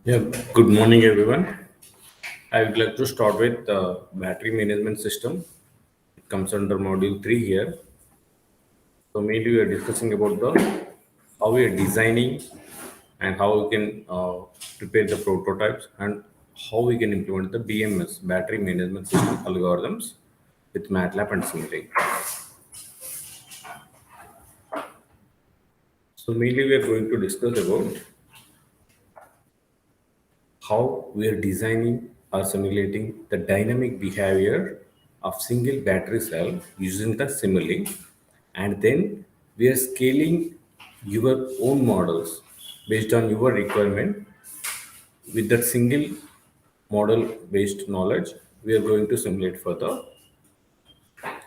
Yeah, good morning, everyone. I would like to start with the battery management system. It comes under module 3 here. So mainly we are discussing about the how we are designing and how we can prepare the prototypes and how we can implement the BMS battery management system algorithms with MATLAB and Simulink. So mainly we are going to discuss about how we are designing or simulating the dynamic behavior of single battery cell using the Simulink, and then we are scaling your own models based on your requirement. With that single model based knowledge, we are going to simulate for the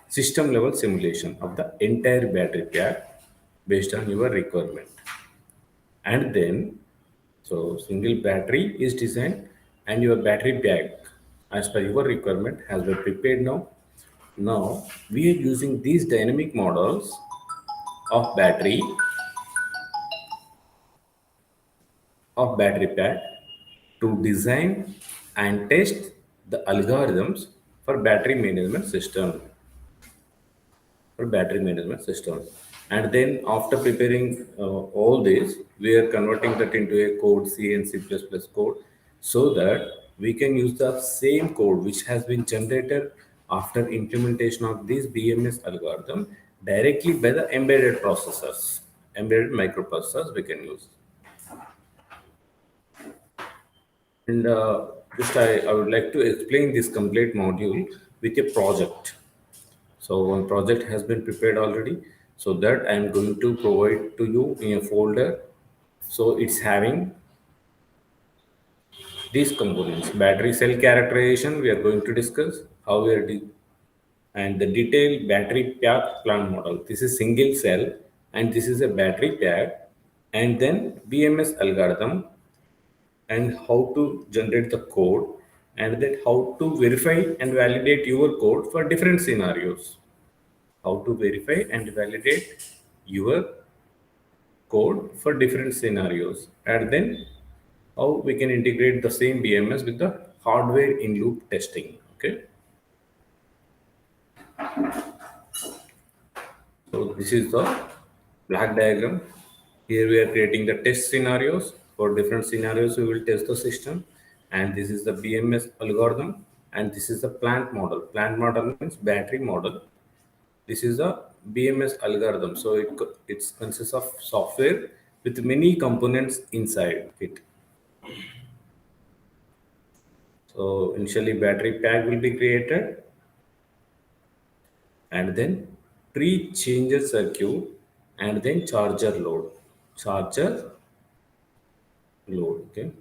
system level simulation of the entire battery pack based on your requirement. And then so single battery is designed and your battery pack as per your requirement has been prepared now. Now we are using these dynamic models of battery pack to design and test the algorithms for battery management system. And then after preparing all this, we are converting that into a code, C and C++ code, so that we can use the same code which has been generated after implementation of this BMS algorithm directly by the embedded microprocessors we can use. And I would like to explain this complete module with a project. So one project has been prepared already. So that I am going to provide to you in a folder. So it's having these components. Battery cell characterization, we are going to discuss how we are and the detailed battery pack plant model. This is single cell and this is a battery pack. And then BMS algorithm and how to generate the code and then how to verify and validate your code for different scenarios. How to verify and validate your code for different scenarios, and then how we can integrate the same BMS with the hardware in loop testing. Okay, so this is the black diagram. Here we are creating the test scenarios. For different scenarios we will test the system, and this is the BMS algorithm, and this is the plant model means battery model. This is a BMS algorithm. So it consists of software with many components inside it. So initially battery pack will be created and then pre-changer circuit and then Charger load. Okay.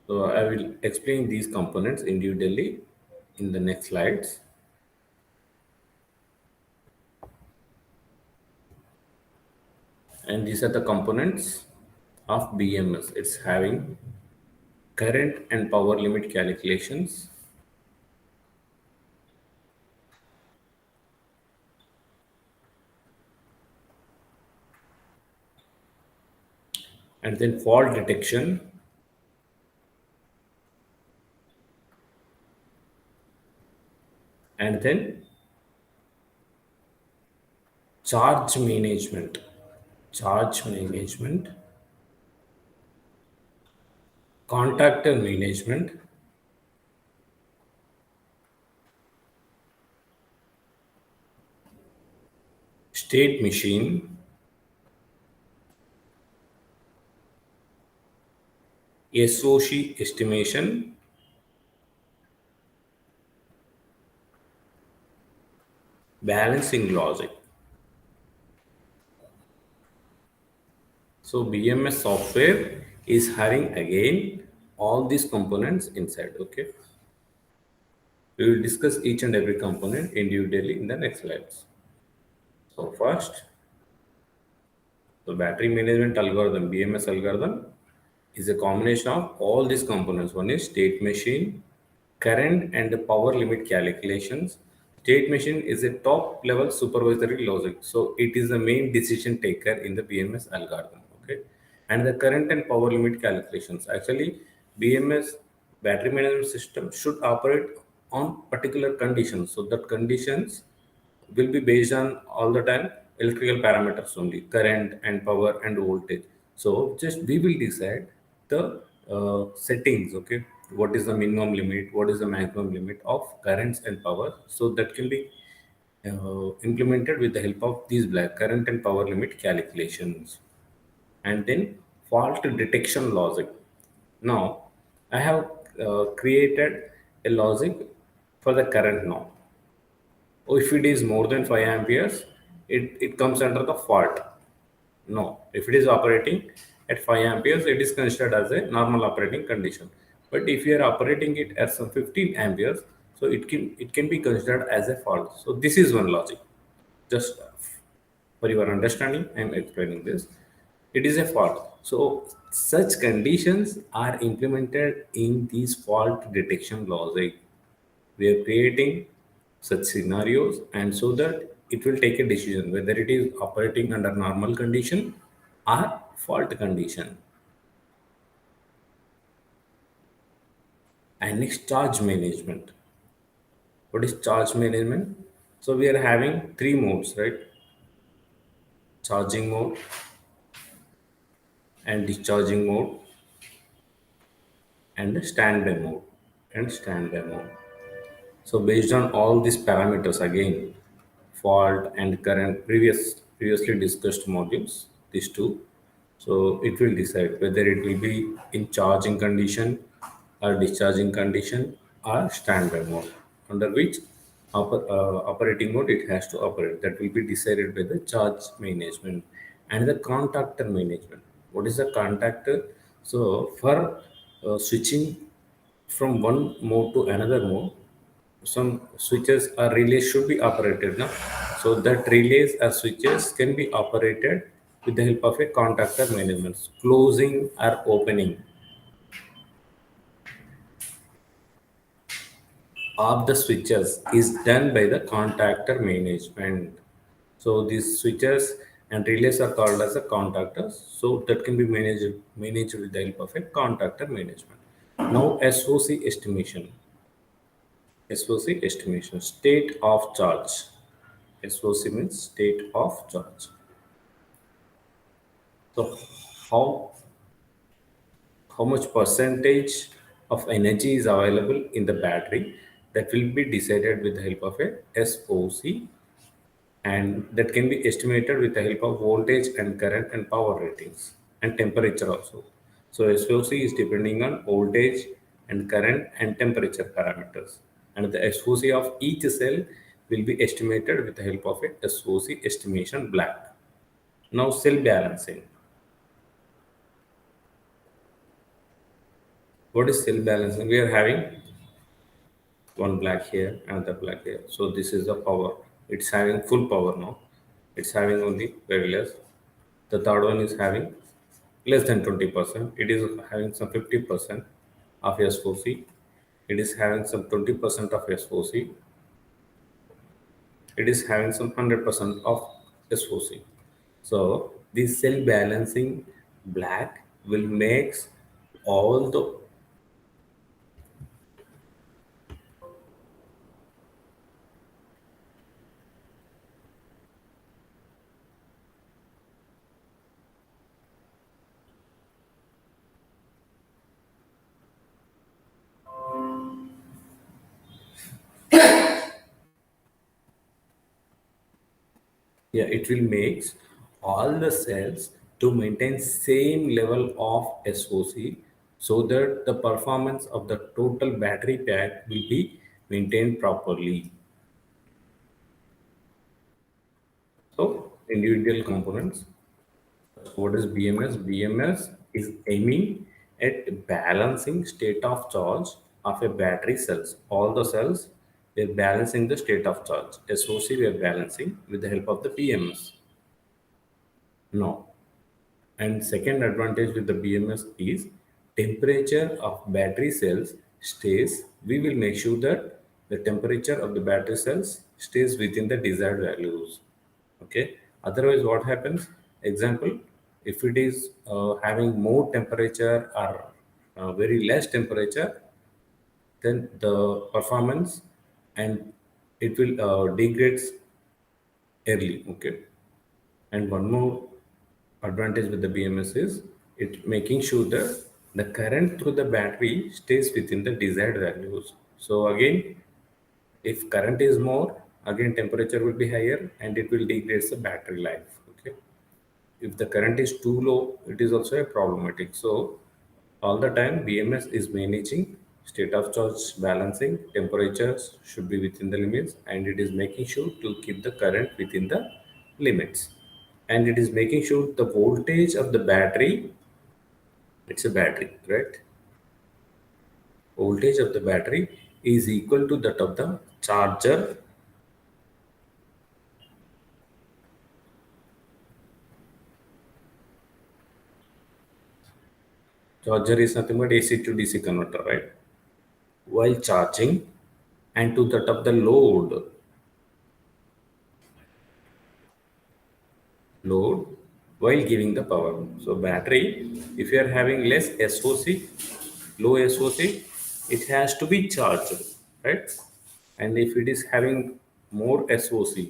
So I will explain these components individually in the next slides. And these are the components of BMS. It's having current and power limit calculations, and then fault detection, and then charge management, charge management, contactor management, state machine, SOC estimation, balancing logic. So BMS software is having again all these components inside. Okay. We will discuss each and every component individually in the next slides. So first, the battery management algorithm, BMS algorithm, is a combination of all these components. One is state machine, current and power limit calculations. State machine is a top level supervisory logic. So it is the main decision taker in the BMS algorithm. Okay. and the current and power limit calculations. Actually, BMS battery management system should operate on particular conditions. So that conditions will be based on all the time electrical parameters only, current and power and voltage. So just we will decide the settings. Okay, what is the minimum limit, what is the maximum limit of currents and power, so that can be implemented with the help of these black current and power limit calculations. And then fault detection logic. Now I have created a logic for the current now. If it is more than 5 amperes, it comes under the fault. No, if it is operating at 5 amperes, it is considered as a normal operating condition. But if you are operating it at some 15 amperes, so it can be considered as a fault. So this is one logic. Just for your understanding, I am explaining this. It is a fault. So such conditions are implemented in these fault detection logic. We are creating such scenarios, and so that it will take a decision whether it is operating under normal condition or fault condition. And next, charge management. What is charge management? So we are having three modes, right? Charging mode and discharging mode and the standby mode. So based on all these parameters again, fault and current previously discussed modules, these two, so it will decide whether it will be in charging condition or discharging condition or standby mode, under which operating mode it has to operate. That will be decided by the charge management and the contactor management. What is the contactor? So for switching from one mode to another mode, some switches or relays should be operated now. So that relays or switches can be operated with the help of a contactor management. Closing or opening of the switches is done by the contactor management. So these switches and relays are called as the contactors. So that can be managed with the help of a contactor management. Now SOC estimation. SOC estimation, state of charge. SOC means state of charge. So how how much percentage of energy is available in the battery, that will be decided with the help of a SOC, and that can be estimated with the help of voltage and current and power ratings and temperature also. So SOC is depending on voltage and current and temperature parameters, and the SOC of each cell will be estimated with the help of a SOC estimation black. Now cell balancing. What is cell balancing? We are having one black here, another black here. So this is the power. It's having full power now. It's having only very less. The third one is having less than 20%. It is having some 50% of SOC. It is having some 20% of SOC. It is having some 100% of SOC. So this cell balancing black will makes all the. Yeah, it will makes all the cells to maintain same level of SOC, so that the performance of the total battery pack will be maintained properly. So individual components. What is BMS? BMS is aiming at balancing state of charge of a battery cells. All the cells, we're balancing the state of charge. SOC we are balancing with the help of the BMS. No. And second advantage with the BMS is temperature of battery cells stays. We will make sure that the temperature of the battery cells stays within the desired values. Okay. Otherwise, what happens? Example: If it is having more temperature or very less temperature, then the performance and it will degrades early. Okay. And one more advantage with the BMS is it making sure that the current through the battery stays within the desired values. So again, if current is more, again temperature will be higher and it will degrade the battery life. Okay. If the current is too low, it is also a problematic. So all the time BMS is managing state of charge balancing, temperatures should be within the limits, and it is making sure to keep the current within the limits. And it is making sure the voltage of the battery, it's a battery, right? Voltage of the battery is equal to that of the charger. Charger is nothing but AC to DC converter, right? While charging, and to that of the load while giving the power. So battery, if you are having less SOC, low SOC, it has to be charged, right? And if it is having more SOC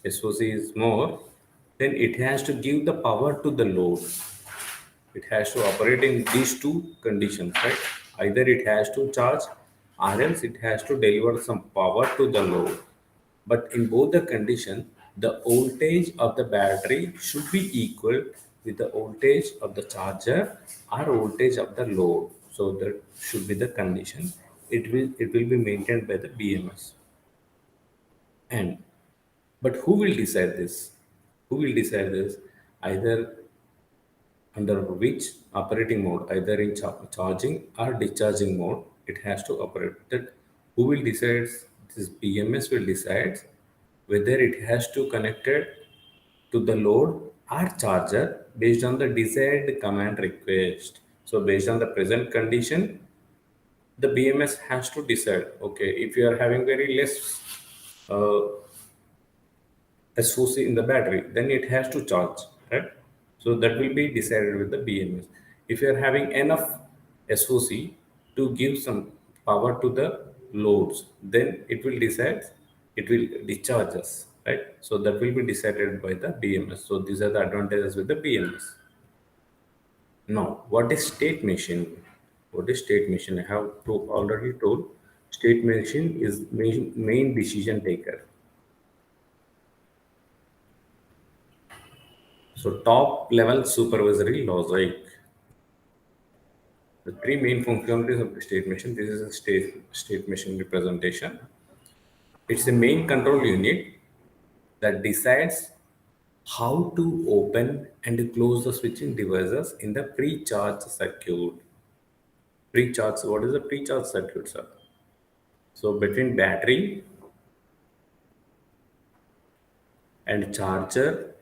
is more, then it has to give the power to the load. It has to operate in these two conditions, right? Either it has to charge or else it has to deliver some power to the load. But in both the conditions, the voltage of the battery should be equal with the voltage of the charger or voltage of the load. So that should be the condition. It will be maintained by the BMS. And but who will decide this? Who will decide this? Either under which operating mode, either in charging or discharging mode, it has to operate. That who will decide? This BMS will decide whether it has to connect it to the load or charger based on the desired command request. So based on the present condition, the BMS has to decide. Okay, if you are having very less uh, SOC in the battery, then it has to charge, right? So that will be decided with the BMS. If you are having enough SOC to give some power to the loads, then it will decide, it will discharge us, right? So that will be decided by the BMS. So these are the advantages with the BMS. Now, what is state machine? What is state machine? I have already told. State machine is main decision taker. So top level supervisory logic. The three main functionalities of the state machine. This is a state machine representation. It's the main control unit that decides how to open and close the switching devices in the pre-charge circuit. Pre-charge. What is the pre-charge circuit, sir? So between battery and charger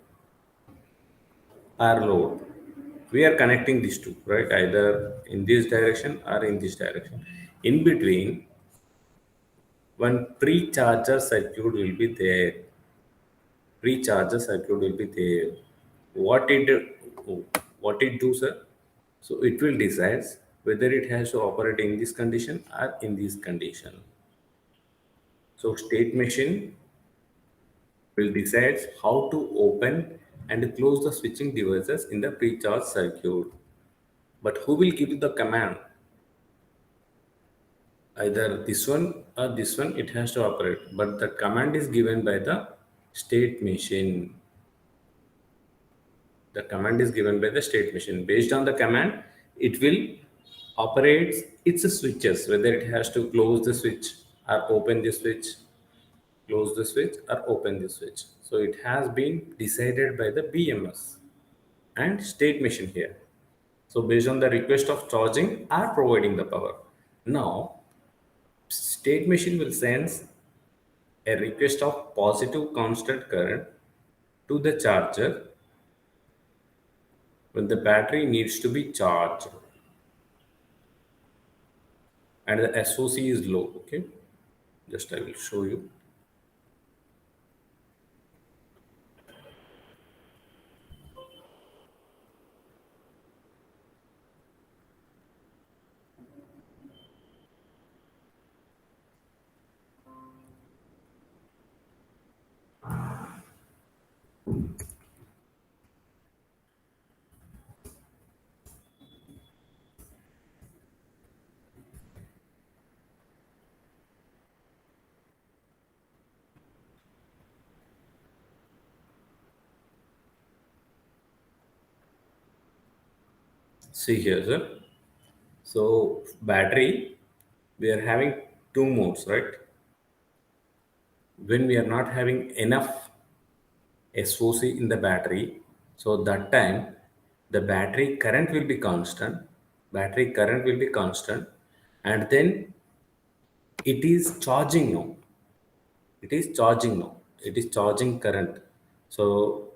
or load, we are connecting these two, right? Either in this direction or in this direction. In between, one pre-charger circuit will be there. Pre-charger circuit will be there. What it what it do, sir? So it will decide whether it has to operate in this condition or in this condition. So state machine will decide how to open and close the switching devices in the pre-charge circuit. But who will give the command? Either this one or this one, it has to operate. But the command is given by the state machine. The command is given by the state machine. Based on the command, it will operate its switches, whether it has to close the switch or open the switch, close the switch or open the switch. So it has been decided by the BMS and state machine here. So based on the request of charging or providing the power. Now, state machine will send a request of positive constant current to the charger when the battery needs to be charged and the SOC is low. Okay, just I will show you. See here, sir. So battery, we are having two modes, right? When we are not having enough SOC in the battery, so that time the battery current will be constant. Battery current will be constant, and then it is charging now. It is charging now. It is charging current. So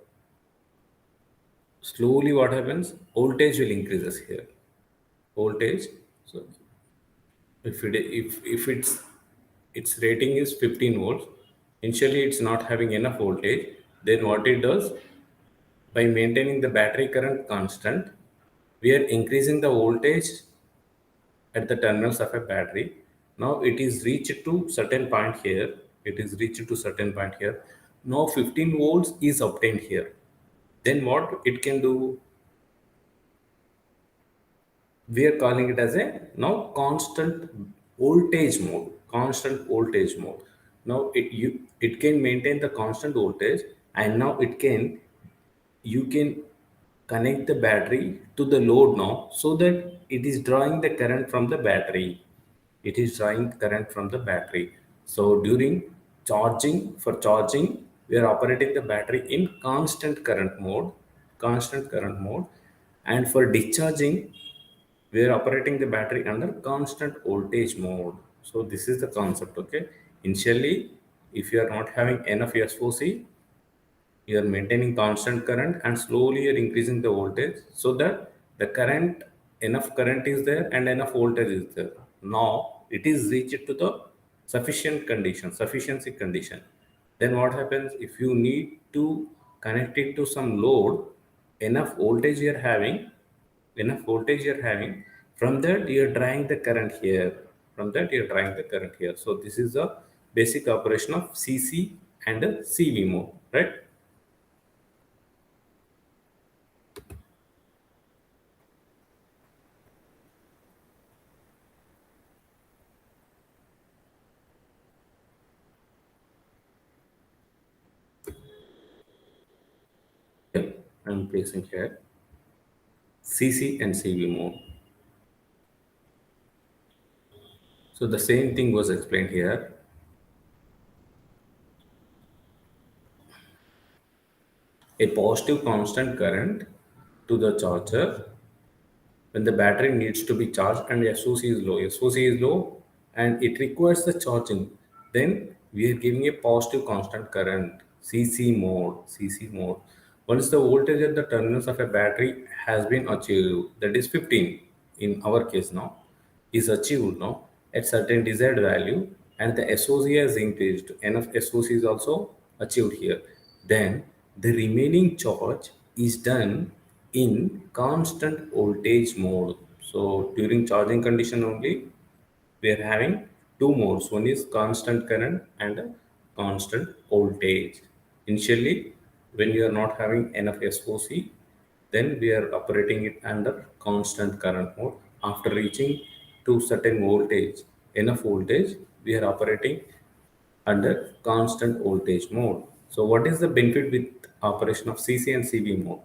slowly, what happens? Voltage will increases here. Voltage. So if its rating is 15 volts, initially it's not having enough voltage. Then what it does, by maintaining the battery current constant, we are increasing the voltage at the terminals of a battery. Now it is reached to certain point here. It is reached to certain point here. Now 15 volts is obtained here. Then what it can do, we are calling it as a now constant voltage mode. Constant voltage mode. Now it can maintain the constant voltage, and now it can, you can connect the battery to the load now, so that it is drawing the current from the battery. It is drawing current from the battery. So during charging, for charging, we are operating the battery in constant current mode. Constant current mode. And for discharging, we are operating the battery under constant voltage mode. So this is the concept. Okay, initially, if you are not having enough SOC, you are maintaining constant current, and slowly you're increasing the voltage, so that the current, enough current is there and enough voltage is there. Now it is reached to the sufficiency condition. Then what happens, if you need to connect it to some load, enough voltage you're having, from that you're drawing the current here. So this is the basic operation of CC and CV mode, right? Yep, I'm placing here CC and CV mode. So the same thing was explained here. A positive constant current to the charger when the battery needs to be charged and SOC is low. SOC is low and it requires the charging. Then we are giving a positive constant current, CC mode. CC mode. Once the voltage at the terminals of a battery has been achieved, that is 15 in our case now, is achieved now at certain desired value, and the SOC has increased, enough SOC is also achieved here. Then the remaining charge is done in constant voltage mode. So during charging condition only, we are having two modes. One is constant current and a constant voltage. Initially, when we are not having enough SOC, then we are operating it under constant current mode. After reaching to certain voltage, enough voltage, we are operating under constant voltage mode. So what is the benefit with operation of CC and CV mode?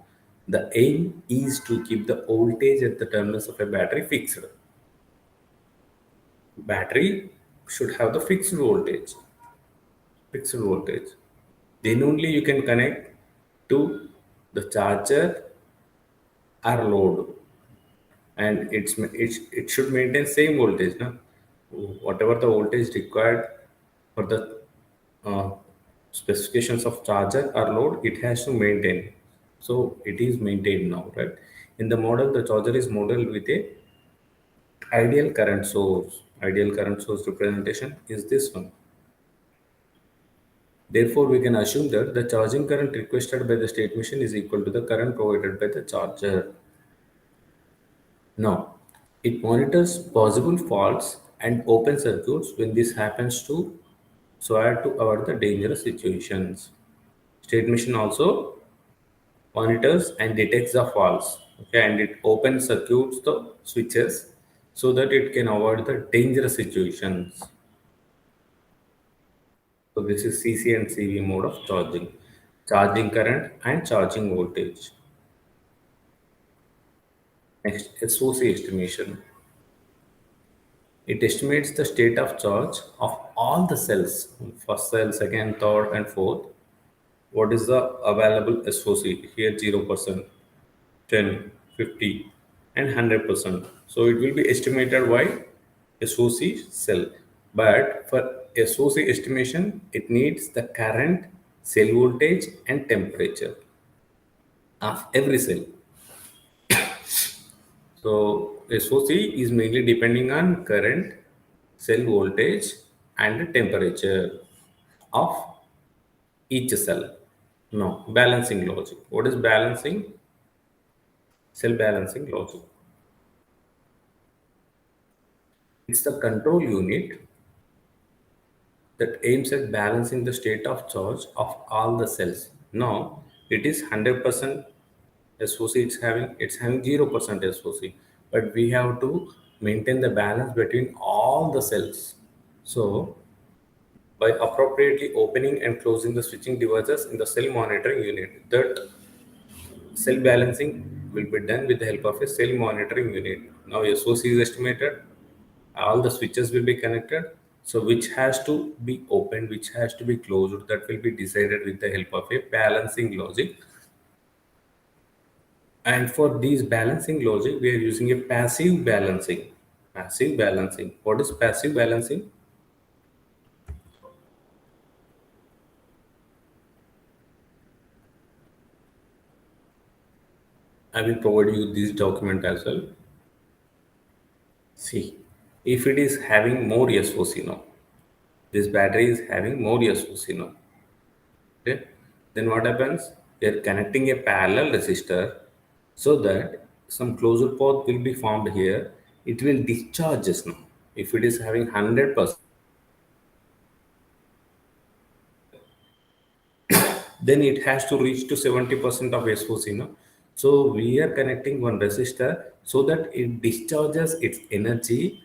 The aim is to keep the voltage at the terminals of a battery fixed. Battery should have the fixed voltage. Then only you can connect to the charger or load, and it should maintain same voltage. No? Whatever the voltage required for the uh, specifications of charger or load, it has to maintain. So it is maintained now, right? In the model, the charger is modeled with a ideal current source. Ideal current source representation is this one. Therefore, we can assume that the charging current requested by the state machine is equal to the current provided by the charger. Now, it monitors possible faults and open circuits when this happens to, so as to avoid the dangerous situations. State machine also monitors and detects the faults, okay, and it open circuits the switches so that it can avoid the dangerous situations. So this is CC and CV mode of charging. Charging current and charging voltage. Next, SOC estimation. It estimates the state of charge of all the cells, first cell, second, third, and fourth. What is the available SOC? Here 0%, 10, 50, and 100%. So it will be estimated by SOC cell. But for SOC estimation, it needs the current, cell voltage, and temperature of every cell. So SOC is mainly depending on current, cell voltage, and the temperature of each cell. No, balancing logic. What is balancing? Cell balancing logic. It's the control unit that aims at balancing the state of charge of all the cells. Now it is 100% SOC. It's having 0% SOC, but we have to maintain the balance between all the cells. So by appropriately opening and closing the switching devices in the cell monitoring unit, that cell balancing will be done with the help of a cell monitoring unit. Now SOC is estimated, all the switches will be connected. So which has to be opened, which has to be closed, that will be decided with the help of a balancing logic. And for these balancing logic, we are using a passive balancing. Passive balancing. What is passive balancing? I will provide you this document as well. See, if it is having more SOC now, this battery is having more SOC now. Okay, then what happens? We are connecting a parallel resistor so that some closure path will be formed here. It will discharge just now. If it is having 100%, then it has to reach to 70% of SOC. No? So we are connecting one resistor so that it discharges its energy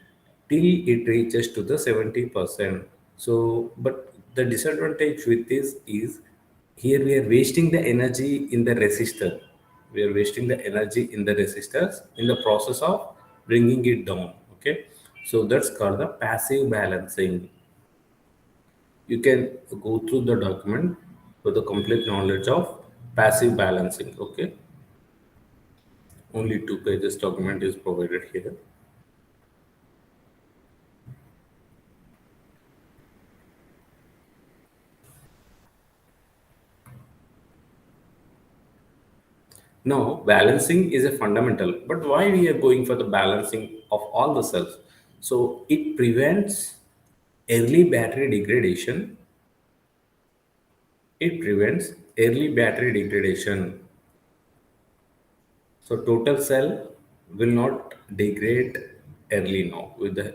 till it reaches to the 70%. So, but the disadvantage with this is here we are wasting the energy in the resistor. We are wasting the energy in the resistors in the process of bringing it down. Okay, so that's called the passive balancing. You can go through the document for the complete knowledge of passive balancing. Okay, only 2 pages document is provided here. Now balancing is a fundamental, but why we are going for the balancing of all the cells? So it prevents early battery degradation. It prevents early battery degradation. So total cell will not degrade early now with the,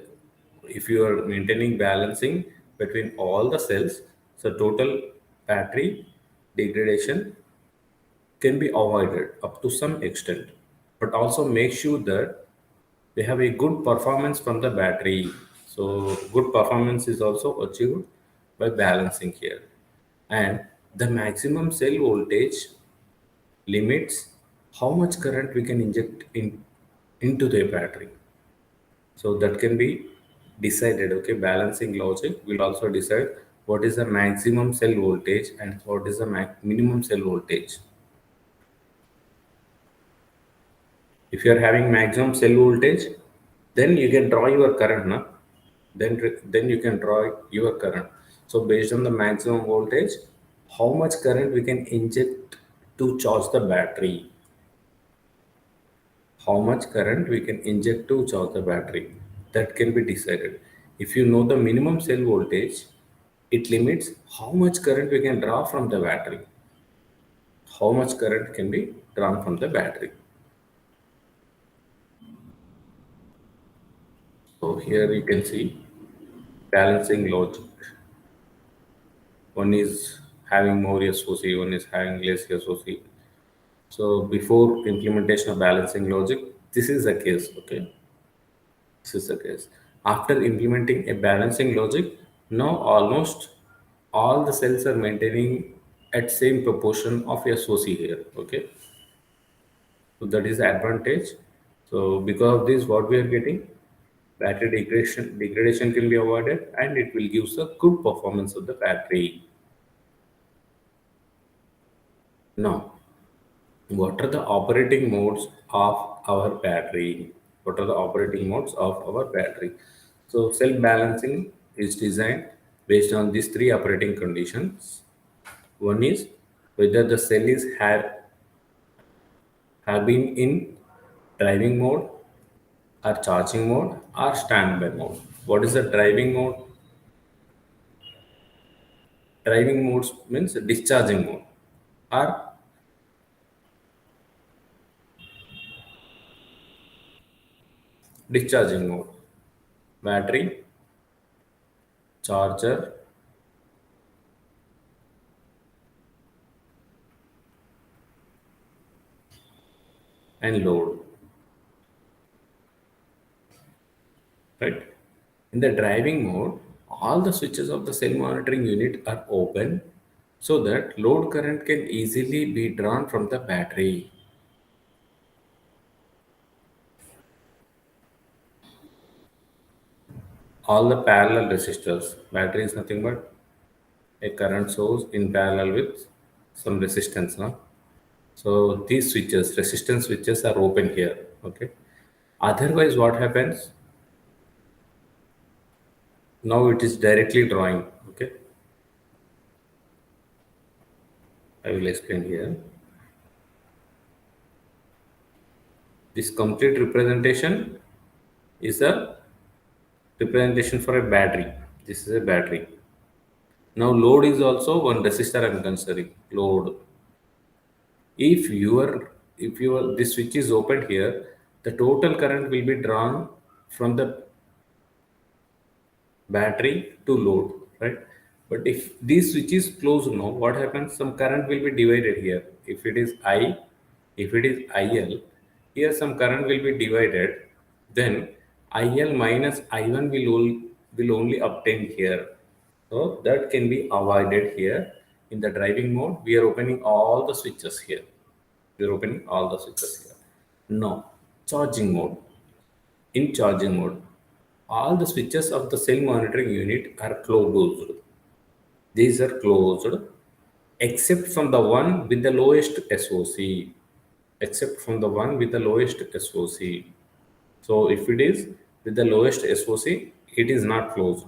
if you are maintaining balancing between all the cells, so total battery degradation can be avoided up to some extent, but also make sure that we have a good performance from the battery. So good performance is also achieved by balancing here. And the maximum cell voltage limits how much current we can inject into the battery. So that can be decided. Okay, balancing logic will also decide what is the maximum cell voltage and what is the minimum cell voltage. If you are having maximum cell voltage, then you can draw your current. Na? Then you can draw your current. So based on the maximum voltage, how much current we can inject to charge the battery, how much current we can inject to charge the battery, that can be decided. If you know the minimum cell voltage, it limits how much current we can draw from the battery, how much current can be drawn from the battery. So here you can see balancing logic. One is having more SOC, one is having less SOC. So before implementation of balancing logic, this is the case. Okay, this is the case. After implementing a balancing logic, now almost all the cells are maintaining at same proportion of SOC here. Okay, so that is the advantage. So because of this, what we are getting, battery degradation can be avoided, and it will give us a good performance of the battery. Now, what are the operating modes of our battery? What are the operating modes of our battery? So self-balancing is designed based on these three operating conditions. One is whether the cell is have been in driving mode or charging mode or standby mode. What is the driving mode? Driving modes means discharging mode or discharging mode. Battery, charger, and load. Right? In the driving mode, all the switches of the cell monitoring unit are open so that load current can easily be drawn from the battery. All the parallel resistors, battery is nothing but a current source in parallel with some resistance. No? So these switches, resistance switches are open here. Okay. Otherwise, what happens? Now it is directly drawing. Okay. I will explain here. This complete representation is a representation for a battery. This is a battery. Now load is also one resistor I am considering. Load. If your this switch is opened here, the total current will be drawn from the battery to load, right? But if this switch is closed now, what happens? Some current will be divided here. If it is I, if it is IL, here some current will be divided. Then IL minus I1 will only obtain here. So that can be avoided here. In the driving mode, we are opening all the switches here. We are opening all the switches here. Now, charging mode. In charging mode, all the switches of the cell monitoring unit are closed. These are closed except from the one with the lowest SOC. Except from the one with the lowest SOC. So if it is with the lowest SOC, it is not closed.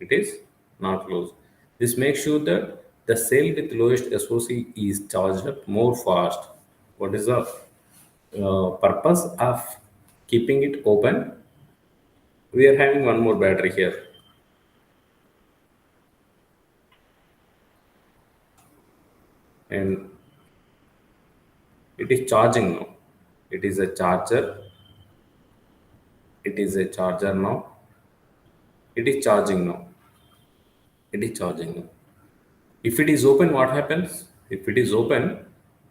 It is not closed. This makes sure that the cell with lowest SOC is charged up more fast. What is the purpose of keeping it open? We are having one more battery here, and it is charging now. It is a charger. It is a charger now. It is charging now. It is charging now. If it is open, what happens? If it is open,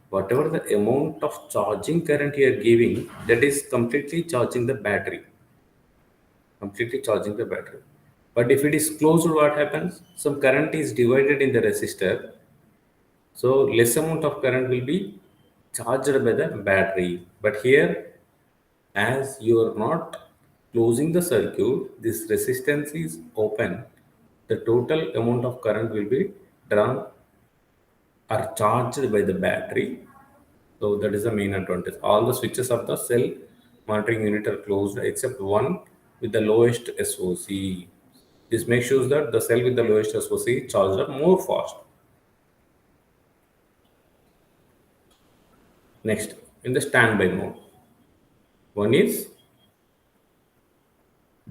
whatever the amount of charging current you are giving, that is completely charging the battery. Completely charging the battery. But if it is closed, what happens? Some current is divided in the resistor. So less amount of current will be charged by the battery. But here, as you are not closing the circuit, this resistance is open. The total amount of current will be drawn or charged by the battery. So that is the main advantage. All the switches of the cell monitoring unit are closed except one with the lowest SOC. This makes sure that the cell with the lowest SOC charged up more fast. Next, in the standby mode, one is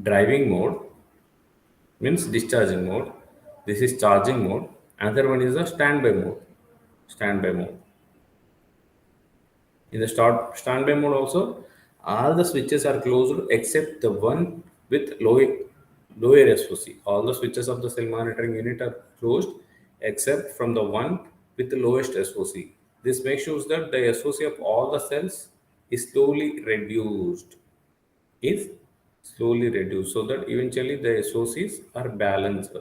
driving mode, means discharging mode. This is charging mode. Another one is the standby mode. Standby mode. In the standby mode also, all the switches are closed except the one with lower SOC. All the switches of the cell monitoring unit are closed except from the one with the lowest SOC. This makes sure that the SOC of all the cells is slowly reduced. Is slowly reduced so that eventually the SOCs are balanced.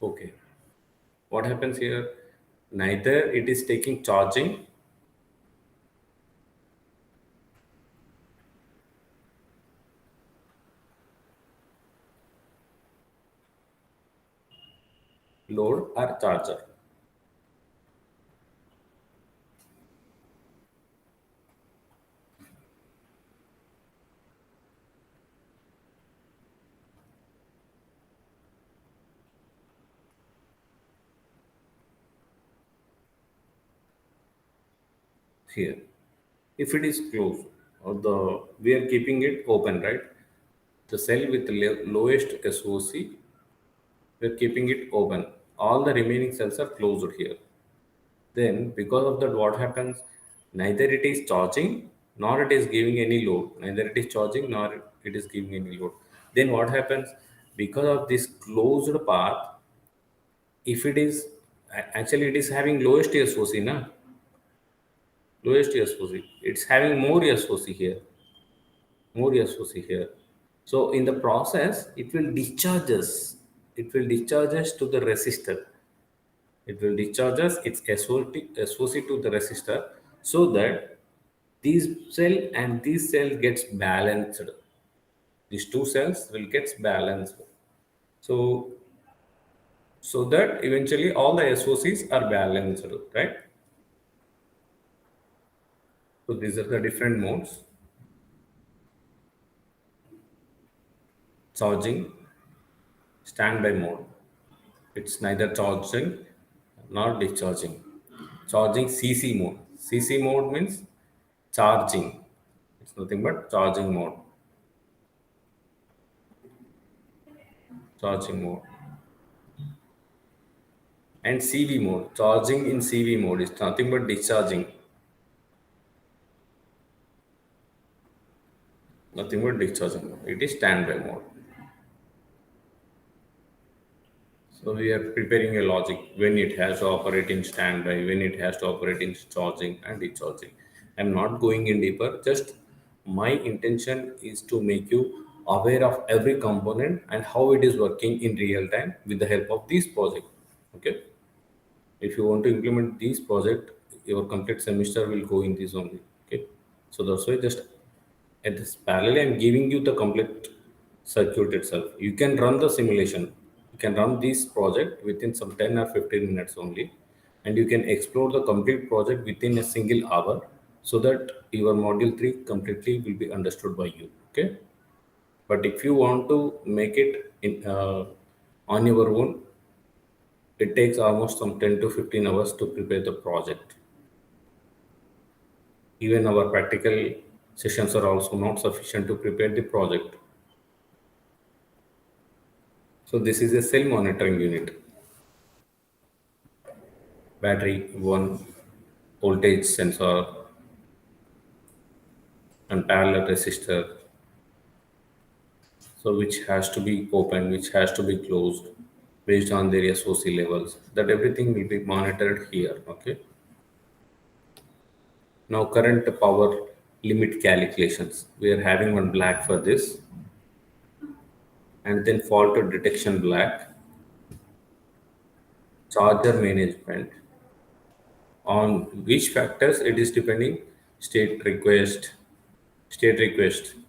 Okay. What happens here? Neither it is taking charging load or charger. Here, if it is closed, or the we are keeping it open, right? The cell with the lowest SOC, we are keeping it open. All the remaining cells are closed here. Then, because of that, what happens? Neither it is charging nor it is giving any load. Neither it is charging nor it is giving any load. Then, what happens? Because of this closed path, if it is actually it is having lowest SOC, na? Lowest SOC. It's having more SOC here, more SOC here. So, in the process, it will discharges. It will discharges to the resistor. It will discharges its SOC to the resistor so that these cell and this cell gets balanced. These two cells will get balanced. So so that eventually all the SOCs are balanced, right? So these are the different modes. Charging, standby mode. It's neither charging nor discharging. Charging CC mode. CC mode means charging. It's nothing but charging mode. Charging mode. And CV mode. Charging in CV mode is nothing but discharging. Nothing but discharging mode. It is standby mode. So we are preparing a logic when it has to operate in standby, when it has to operate in charging and discharging. I'm not going in deeper. Just my intention is to make you aware of every component and how it is working in real time with the help of this project. Okay. If you want to implement this project, your complete semester will go in this only. Okay. So that's why just at this parallel, I'm giving you the complete circuit itself. You can run the simulation. You can run this project within some 10 or 15 minutes only. And you can explore the complete project within a single hour so that your module 3 completely will be understood by you. Okay. But if you want to make it on your own, it takes almost some 10 to 15 hours to prepare the project. Even our practical sessions are also not sufficient to prepare the project. So this is a cell monitoring unit. Battery, one voltage sensor, and parallel resistor. So which has to be open, which has to be closed based on their SOC levels. That everything will be monitored here. Okay. Now current power limit calculations. We are having one black for this, and then fault detection black, charger management, on which factors it is depending. State request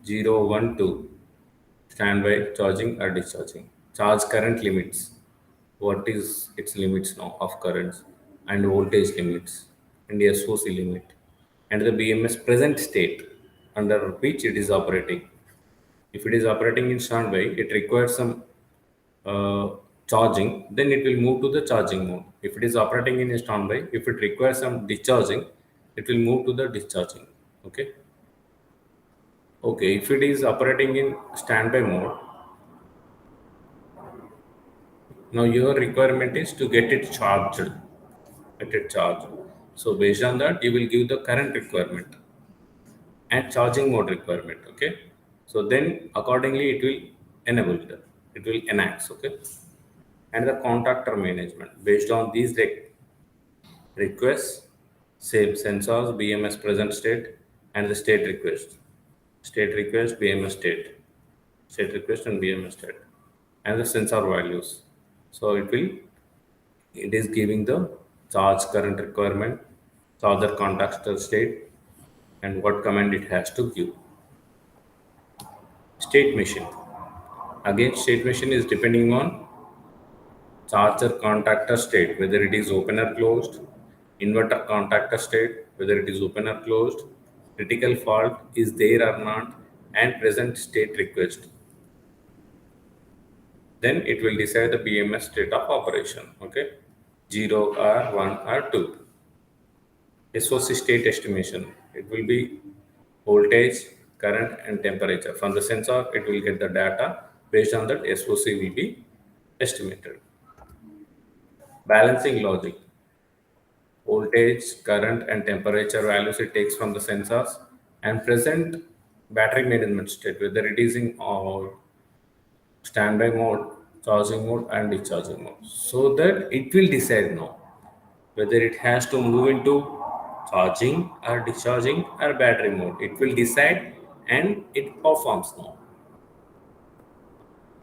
0 1 2, standby, charging or discharging. Charge current limits, what is its limits now of currents, and voltage limits, and the SOC limit, and the BMS present state under which it is operating. If it is operating in standby, it requires some uh, charging, then it will move to the charging mode. If it is operating in a standby, if it requires some discharging, it will move to the discharging. Okay. Okay. If it is operating in standby mode, now your requirement is to get it charged. Get it charged. So based on that, you will give the current requirement and charging mode requirement. Okay. So then accordingly, it will enable it. It will enact. Okay. And the contactor management based on these requests, say sensors, BMS present state, and the state request. State request, BMS state. State request and BMS state. And the sensor values. So it is giving the charge current requirement, charger contactor state, and what command it has to give. State machine. Again, state machine is depending on charger contactor state, whether it is open or closed, inverter contactor state, whether it is open or closed, critical fault is there or not, and present state request. Then it will decide the BMS state of operation. Okay, 0 or 1 or 2. SOC state estimation. It will be voltage, current, and temperature. From the sensor, it will get the data. Based on that, SOC will be estimated. Balancing logic. Voltage, current, and temperature values it takes from the sensors and present battery management state, whether it is in standby mode, charging mode, and discharging mode, so that it will decide now whether it has to move into charging or discharging or battery mode. It will decide and it performs now.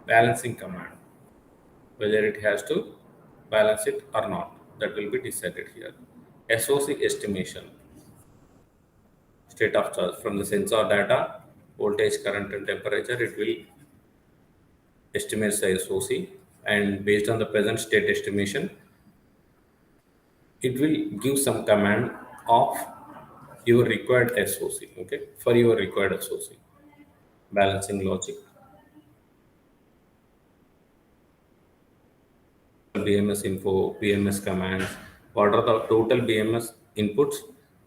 Balancing command, whether it has to balance it or not, that will be decided here. SOC estimation, state of charge from the sensor data, voltage, current, and temperature. It will estimate the SOC, and based on the present state estimation, it will give some command of your required SOC. Okay, for your required SOC. Balancing logic, BMS info, BMS commands. What are the total BMS inputs?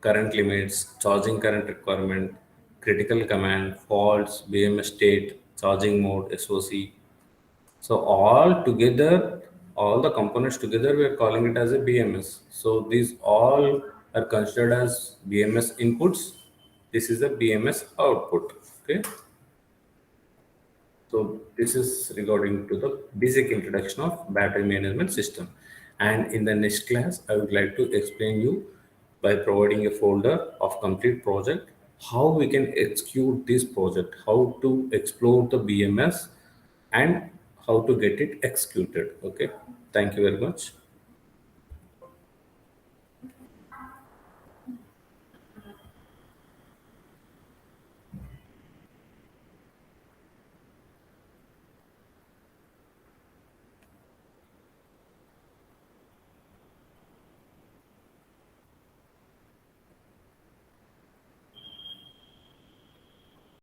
Current limits, charging current requirement, critical command, faults, BMS state, charging mode, SOC. So all together, all the components together, we are calling it as a BMS. So these all are considered as BMS inputs. This is a BMS output. Okay. So this is regarding to the basic introduction of battery management system. And in the next class, I would like to explain you by providing a folder of complete project, how we can execute this project, how to explore the BMS and how to get it executed. Okay. Thank you very much.